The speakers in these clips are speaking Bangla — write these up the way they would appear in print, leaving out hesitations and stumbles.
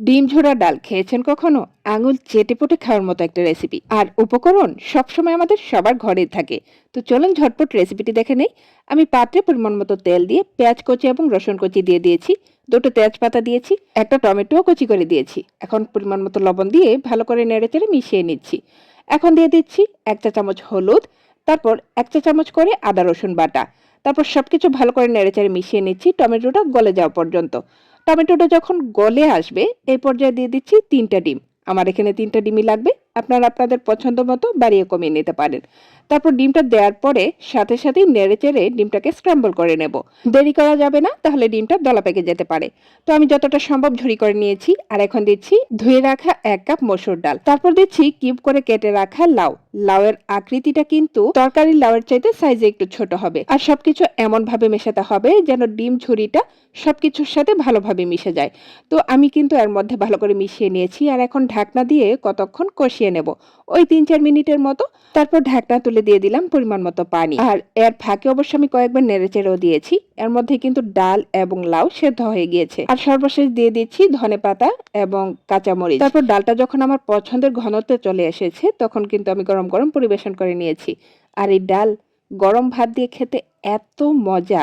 ডিম ঝোড়া ডাল খেয়েছেন কখনো? আঙুল চেটেপুটে খাওয়ার মতো একটা রেসিপি, আর উপকরণ সবসময় আমাদের সবার ঘরেই থাকে। তো চলুন ঝটপট রেসিপিটি দেখে নেই। আমি পাত্রে পরিমাণ মতো তেল দিয়ে পেঁয়াজ কুচি এবং রসুন কুচি দিয়ে দিয়েছি, দুটো তেজপাতা দিয়েছি, একটা টমেটো কুচি করে দিয়েছি। এখন পরিমাণ মতো লবণ দিয়ে ভালো করে নেড়েচেড়ে মিশিয়ে নিচ্ছি। এখন দিয়ে দিচ্ছি 1 চা চামচ হলুদ, তারপর 1 চা চামচ করে আদা রসুন বাটা। তারপর সবকিছু ভালো করে নেড়েচেড়ে মিশিয়ে নিচ্ছি টমেটোটা গলে যাওয়া পর্যন্ত। টমেটোটা যখন গলে আসবে এই পর্যায়ে দিয়ে দিচ্ছি 3টা ডিম। আমার এখানে 3টা ডিমই লাগবে, আপনারা আপনাদের পছন্দ মতো বাড়িয়ে কমিয়ে নিতে পারেন। তারপর ডিমটা দেওয়ার পরে সাথে সাথেই নেড়েচেড়ে ডিমটাকে স্ক্র্যাম্বল করে নেব। দেরি করা যাবে না, তাহলে ডিমটা দলা পেকে যেতে পারে। তো আমি যতটা সম্ভব ঝুরি করে নিয়েছি। আর এখন দিচ্ছি ধুয়ে রাখা 1 কাপ মসুর ডাল, তারপর দিচ্ছি কিউব করে কেটে রাখা লাউ। লাউয়ের আকৃতিটা কিন্তু তরকারির লাউয়ের চাইতে সাইজে একটু ছোট হবে। আর সবকিছু এমন ভাবে মেশাতে হবে যেন ডিম ঝুরিটা সবকিছুর সাথে ভালোভাবে মিশে যায়। তো আমি কিন্তু এর মধ্যে ভালো করে মিশিয়ে নিয়েছি, আর এখন ঢাকনা দিয়ে কতক্ষণ কষিয়ে নেব, ওই 3-4 মিনিটের মতো। তারপর ঢাকনা তুলে দিয়ে দিলাম পরিমাণ মতো পানি। আর এর ফাঁকে অবশ্য আমি কয়েকবার নেড়েচেড়েও দিয়েছি। এর মধ্যে কিন্তু ডাল এবং লাউ সেদ্ধ হয়ে গিয়েছে। আর সর্বশেষ দিয়ে দিচ্ছি ধনেপাতা এবং কাঁচামরিচ। তারপর ডালটা যখন আমার পছন্দের ঘনত্বে চলে এসেছে তখন কিন্তু আমি গরম গরম পরিবেশন করে নিয়েছি। আর এই ডাল গরম ভাত দিয়ে খেতে এত মজা,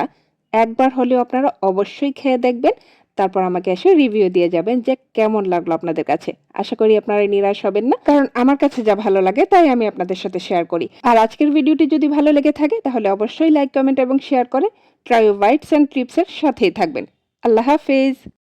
একবার হলেও আপনারা অবশ্যই খেয়ে দেখবেন। তারপর আমাকে এসে রিভিউ দিয়ে যাবেন যে কেমন লাগলো আপনাদের কাছে। আশা করি আপনারা নিরাশ হবেন না, কারণ আমার কাছে যা ভালো লাগে তাই আমি আপনাদের সাথে শেয়ার করি। আর আজকের ভিডিওটি যদি ভালো লেগে থাকে তাহলে অবশ্যই লাইক, কমেন্ট এবং শেয়ার করে ট্রাই বাইটস অ্যান্ড ট্রিপস এর সাথেই থাকবেন। আল্লাহ হাফেজ।